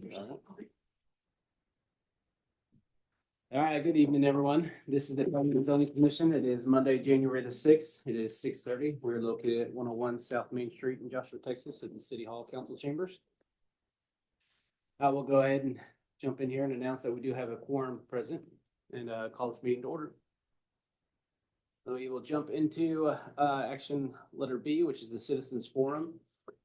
All right, good evening, everyone. This is the Planning and Zoning Commission. It is Monday, January the 6th. It is 6:30. We're located at 101 South Main Street in Joshua, Texas, at the City Hall Council Chambers. I will go ahead and jump in here and announce that we do have a quorum present and call this meeting to order. So we will jump into action letter B, which is the Citizens Forum.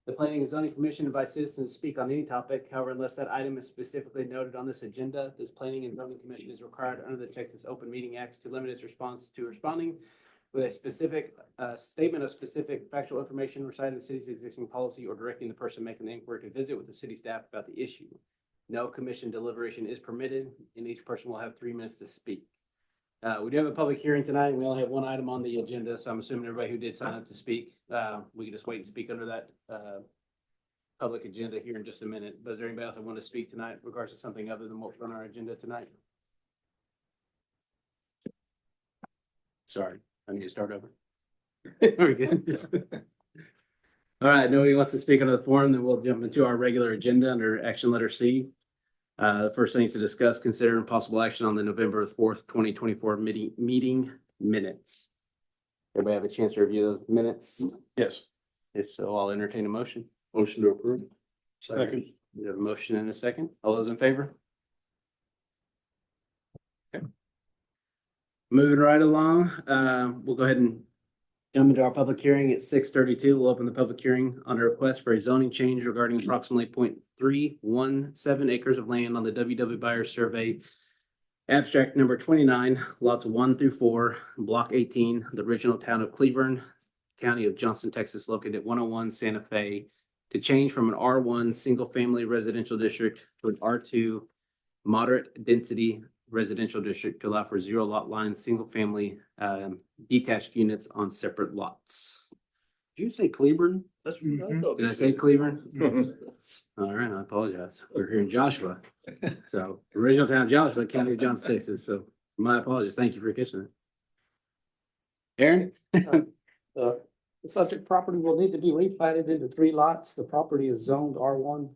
The Planning and Zoning Commission invites citizens to speak on any topic. However, unless that item is specifically noted on this agenda, this Planning and Zoning Commission is required under the Texas Open Meeting Act to limit its response to responding with a specific statement of specific factual information reciting the city's existing policy or directing the person making the inquiry to visit with the city staff about the issue. No commission deliberation is permitted, and each person will have 3 minutes to speak. We do have a public hearing tonight. We only have one item on the agenda, so I'm assuming everybody who did sign up to speak, we can just wait and speak under that public agenda here in just a minute. But is there anybody else that want to speak tonight in regards to something other than what's on our agenda tonight? Sorry, I need to start over. Very good. All right, nobody wants to speak under the forum, then we'll jump into our regular agenda under action letter C. The first thing is to discuss, consider, and possible action on the November 4th, 2024 meeting minutes. Everybody have a chance to review those minutes? Yes. If so, I'll entertain a motion. Motion to approve. Second. We have a motion and a second. All those in favor? Okay. Moving right along, we'll go ahead and jump into our public hearing at 6:32. We'll open the public hearing on a request for a zoning change regarding approximately 0.317 acres of land on the WW Byers Survey. Abstract number 29, lots 1 through 4, block 18, the original town of Cleburne, county of Johnson, Texas, located at 101 Santa Fe, to change from an R1 single-family residential district to an R2 moderate density residential district to allow for 0 lot line, single-family detached units on separate lots. Did you say Cleburne? That's what I thought. Did I say Cleburne? All right, I apologize. We're here in Joshua. So original town of Joshua, county of Johnson, Texas. So my apologies. Thank you for catching it. Aaron? The subject property will need to be replatted into 3 lots. The property is zoned R1,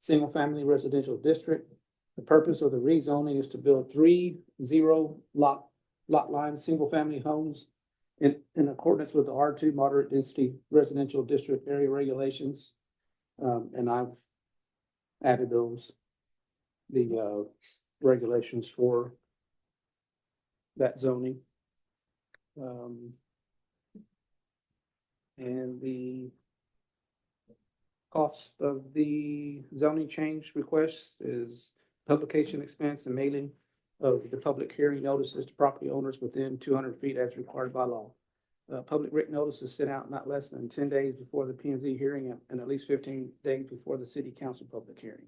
single-family residential district. The purpose of the rezoning is to build 3 0 lot line, single-family homes in accordance with the R2 moderate density residential district area regulations. And I've added the regulations for that zoning. And the cost of the zoning change request is publication expense and mailing of the public hearing notices to property owners within 200 feet as required by law. Public written notice is sent out not less than 10 days before the P&Z hearing and at least 15 days before the city council public hearing.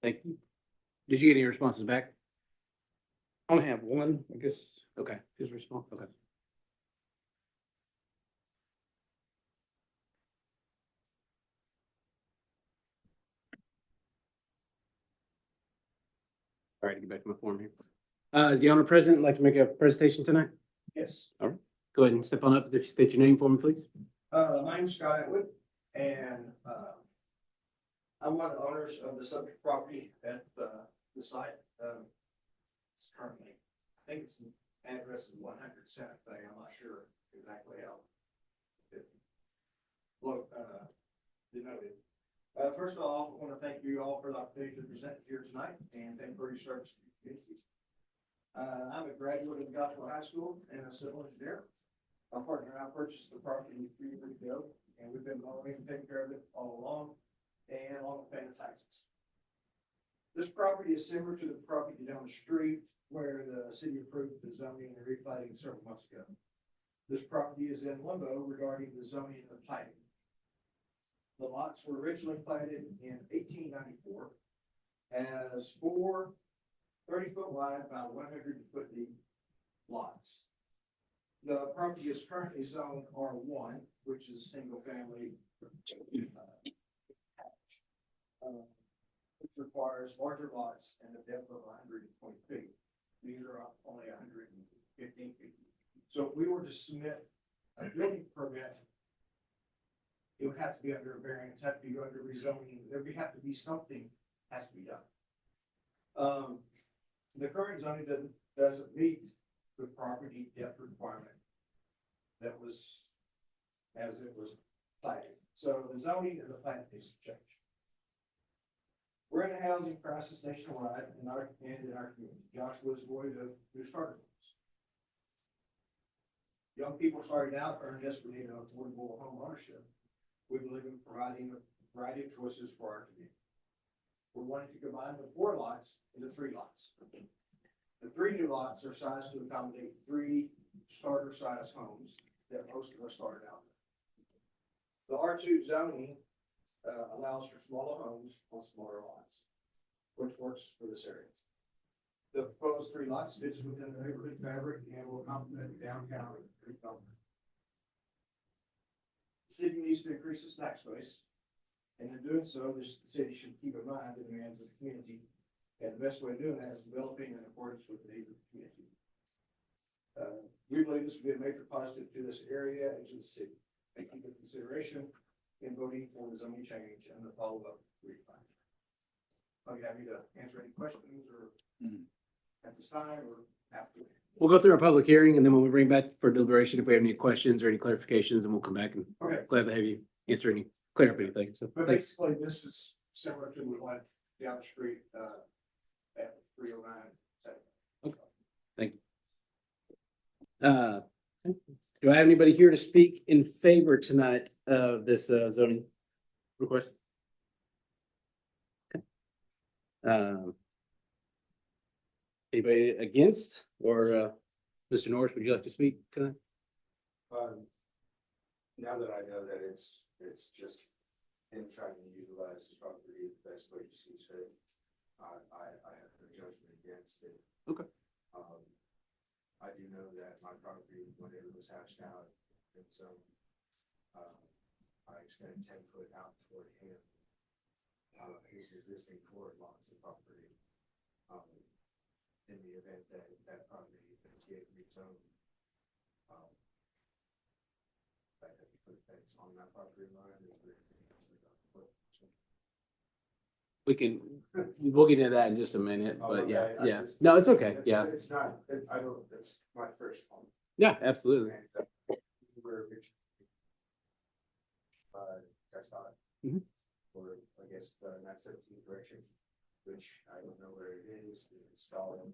Thank you. Did you get any responses back? I only have one, I guess. Okay. His response. Okay. All right, get back to my form here. Is the owner present? Like to make a presentation tonight? Yes, All right. Go ahead and step on up. State your name for me, please. my name's Scott Atwood, and, I'm one of the owners of the subject property at, the site. It's currently, I think it's, address is 100 Santa Fe, I'm not sure exactly how. Look, denoted. First of all, I want to thank you all for the opportunity to present here tonight, and thank you for your service to the community. I'm a graduate of Joshua High School and a civil engineer. My partner and I purchased the property 3 years ago, and we've been mowing and taking care of it all along, and along with paying the taxes. This property is similar to the property down the street where the city approved the zoning and replatting several months ago. This property is in limbo regarding the zoning and the plating. The lots were originally platted in 1894 as 4 30-foot wide by 100-foot deep lots. The property is currently zoned R1, which is single family, which requires larger lots and a depth of 120 feet. These are only 115 feet. So if we were to submit a building permit it would have to be under a variance, have to be under rezoning, there would have to be something has to be done. The current zoning doesn't meet the property depth requirement that was, as it was platted. So the zoning and the plat needs to change. We're in a housing crisis nationwide in our community. Joshua is void of new starter homes. Young people starting out are in desperate need of affordable home ownership. We believe in providing a variety of choices for our community. We're wanting to combine the 4 lots into 3 lots. The 3 new lots are sized to accommodate 3 starter size homes that most of us started out with. The R2 zoning allows for smaller homes on smaller lots, which works for this area. The proposed 3 lots fits within the neighborhood fabric and will complement the downtown redevelopment. The city needs to increase its tax base, and in doing so, the city should keep in mind the demands of the community. And the best way of doing that is developing in accordance with the needs of the community. We believe this will be a major positive to this area and to the city. Thank you for consideration in voting for the zoning change and the follow-up refund. I'll be happy to answer any questions or at this time or after. We'll go through our public hearing and then when we bring back for deliberation, if we have any questions or any clarifications, then we'll come back and Okay, glad to have you answer any, clear up anything. So but thanks. basically this is similar to the one down the street, at 309. Thank you. Do I have anybody here to speak in favor tonight of this zoning request? Okay. Anybody against or Mr. Norris, would you like to speak tonight? Now that I know that it's just him trying to utilize his property the best way he sees fit, I have no judgment against it. Okay. I do know that my property, when it was hashed out, and so, I extended 10 foot out toward him. His existing 4 lots of property. In the event that that property is getting rezoned, I have to put fence on that property line. We'll get into that in just a minute, but yeah, Okay, yeah. No, it's okay. Yeah, It's not, I don't, it's my first home. yeah, absolutely. And, we're textile. Mhm. Or I guess the 917 direction, which I don't know where it is, to install it.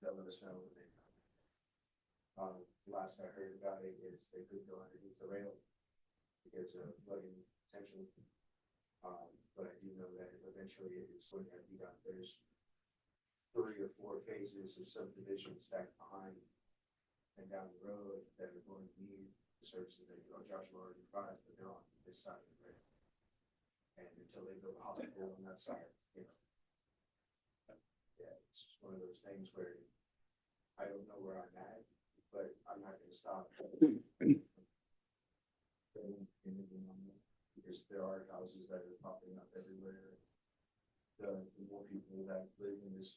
They'll let us know when they come. Last I heard about it is they could go underneath the rail because of flooding potential. But I do know that eventually it is going to be done. There's 3 or 4 phases of subdivisions back behind and down the road that are going to need the services that Joshua already provides, but they're on this side of the rail. And until they build a hospital on that side, you know. Yeah, it's just one of those things where I don't know where I'm at, but I'm not gonna stop. Because there are houses that are popping up everywhere. The more people that live in this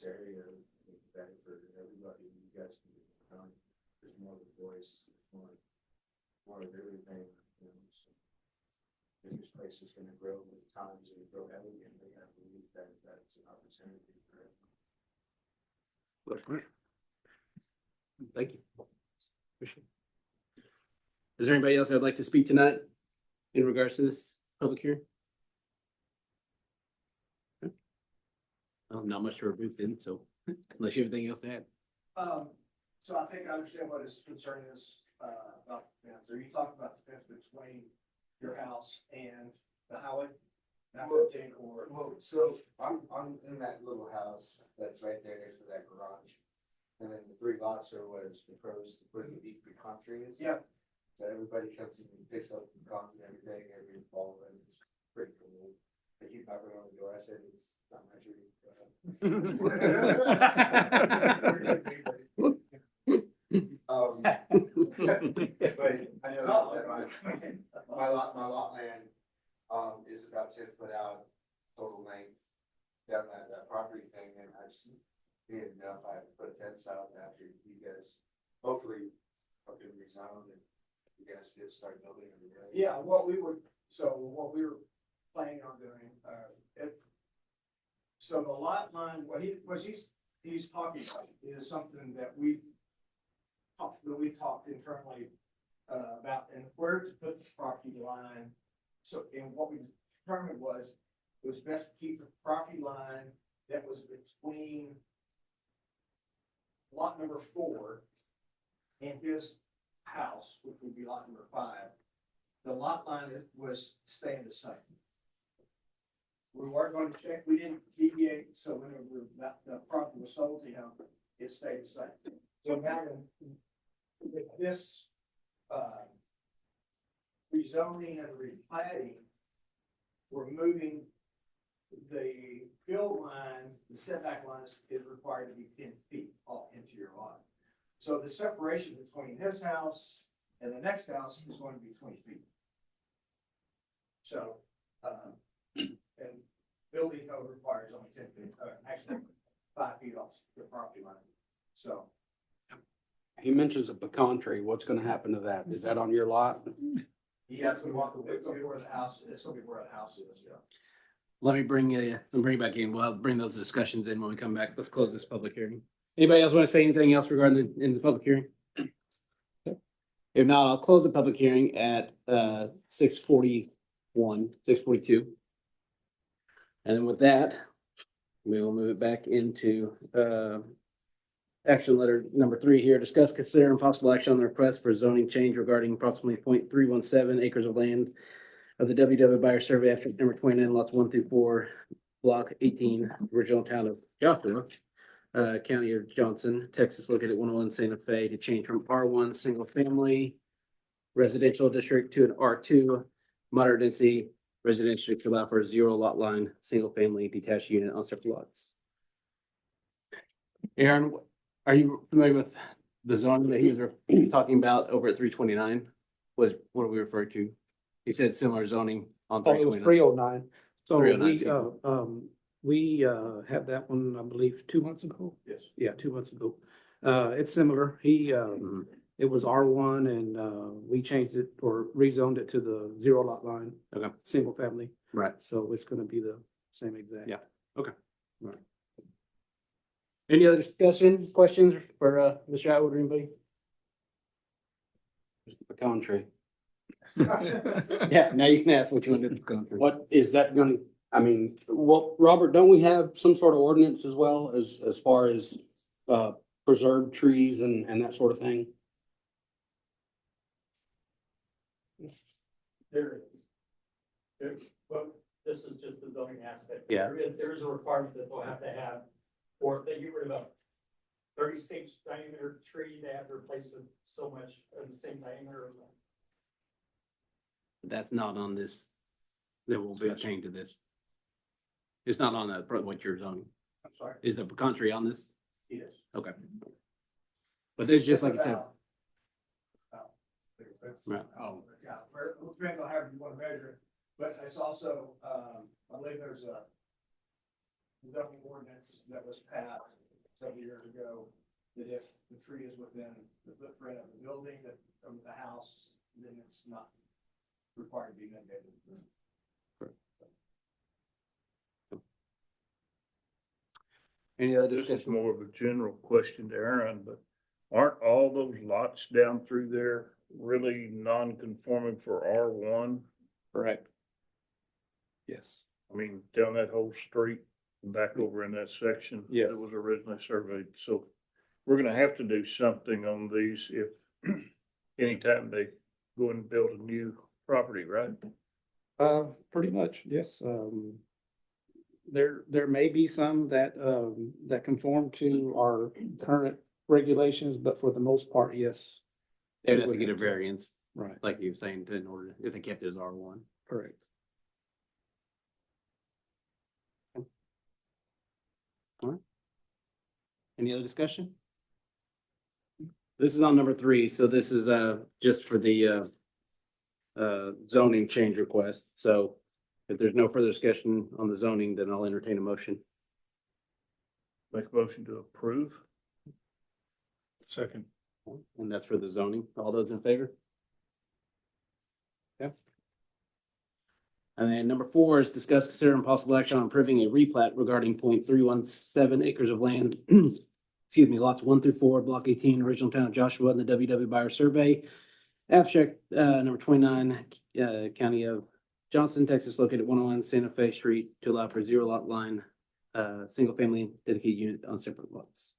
area, it's better for everybody. You guys can get done. There's more of a voice, more of everything, you know. So if this place is gonna grow with the times and grow heavily, and they have to believe that that's an opportunity for it. Thank you. Appreciate it. Is there anybody else that would like to speak tonight in regards to this public hearing? Okay. Well, not much to remove then, so unless you have anything else to add. So I think I understand what his concern is, about the fence. Are you talking about the fence between your house and the highway? Well, so I'm in that little house that's right there next to that garage. And then the 3 lots are what is proposed to put the deep pecan trees. Yeah. So everybody comes and picks up the pecans and everything every fall, and it's pretty cool. They keep knocking on the door. I said, it's not my tree. But I know that my lot land, is about 10 foot out total length down that property thing, and I just didn't know if I had to put a fence out after you guys hopefully fucking rezone and you guys did start building on the road? Yeah, what we were planning on doing, so the lot line, he's talking about is something that we talked internally, about, and where to put the property line. So, and what we determined was, it was best to keep the property line that was between lot number 4 and his house, which would be lot number 5. The lot line was staying the same. We weren't going to check, we didn't deviate, so whenever the property was sold to him, it stayed the same. So now with this, rezoning and replatting, we're moving the field line, the setback line is required to be 10 feet off into your lot. So the separation between his house and the next house is going to be 20 feet. So, and building code requires only 10 feet, actually 5 feet off the property line. So, He mentions a pecan tree. What's gonna happen to that? Is that on your lot? yeah, it's gonna be where the house, it's gonna be where the house is, yeah. Let me bring you back in. We'll bring those discussions in when we come back. Let's close this public hearing. Anybody else want to say anything else regarding in the public hearing? Okay. If not, I'll close the public hearing at 6:41, 6:42. And then with that, we will move it back into action letter number 3 here. Discuss, consider, and possible action on the request for zoning change regarding approximately 0.317 acres of land of the WW Buyer Survey after number 29, lots 1 through 4, block 18, original town of Joshua, county of Johnson, Texas, located at 101 Santa Fe, to change from R1 single family residential district to an R2 moderate density residential to allow for a 0 lot line, single family detached unit on separate lots. Aaron, are you familiar with the zoning that he was talking about over at 329? What are we referring to? He said similar zoning on Oh, it was 329. 309. So 309, we had that one, I believe, 2 months ago. Yes. Yeah, 2 months ago. It's similar. He, Mhm. it was R1 and, we changed it or rezoned it to the 0 lot line. Okay. Single family. Right. So it's gonna be the same exact. Yeah. Any other discussion, questions for Mr. Atwood or anybody? Just a pecan tree. Yeah, now you can ask what you want to do. What is that gonna, I mean, well, Robert, don't we have some sort of ordinance as well as far as preserved trees and that sort of thing? There is. But this is just the zoning aspect. Yeah. There is a requirement that they'll have to have, or if they get rid of a 36 diameter tree, they have to replace with so much of the same diameter. That's not on this. There will be a change to this. It's not on what you're zoning. I'm sorry. Is the country on this? Yes. Okay. But this is just like I said. Right. Oh, yeah, it depends on how you want to measure it, but it's also, I believe there's a zoning ordinance that was passed several years ago, that if the tree is within the footprint of the building, that of the house, then it's not required to be mandated. Any other This is discussion? more of a general question to Aaron, but aren't all those lots down through there really non-conforming for R1? Correct. Yes. I mean, down that whole street, and back over in that section. Yes. That was originally surveyed, so we're gonna have to do something on these if anytime they go and build a new property, right? Pretty much, yes. There may be some that, that conform to our current regulations, but for the most part, yes. They'd have to get a variance, Right, like you were saying, in order, if they kept it as R1. correct. Any other discussion? This is on number 3, so this is just for the zoning change request. So if there's no further discussion on the zoning, then I'll entertain a motion. Make a motion to approve. Second. And that's for the zoning. All those in favor? And then number 4 is discuss, consider and possible action on approving a replat regarding 0.317 acres of land. Excuse me, lots 1 through 4, block 18, original town of Joshua, in the WW Buyer Survey. Abstract, number 29, County of Johnson, Texas, located at 101 Santa Fe Street to allow for 0 lot line, single family dedicated unit on separate lots.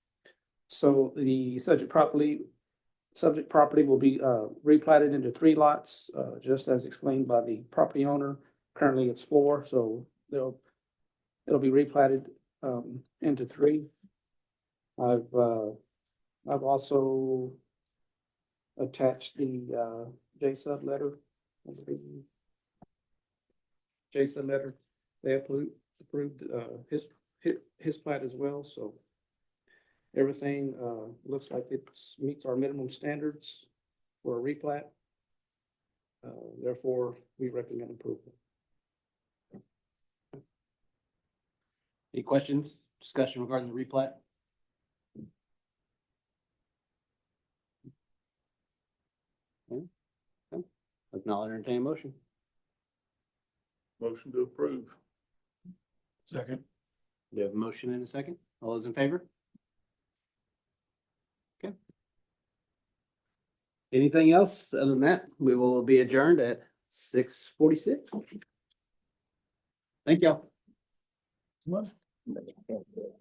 So the subject property will be replatted into 3 lots, just as explained by the property owner. Currently it's 4, so it'll be replatted into 3. I've also attached the J-Sub letter. J-Sub letter, they approved his plat as well, so everything looks like it meets our minimum standards for a replat. Therefore, we recommend approval. Any questions, discussion regarding the replat? If not, I'll entertain a motion. Motion to approve. Second. We have a motion and a second. All those in favor? Okay. Anything else? Other than that, we will be adjourned at 6:46. Thank y'all.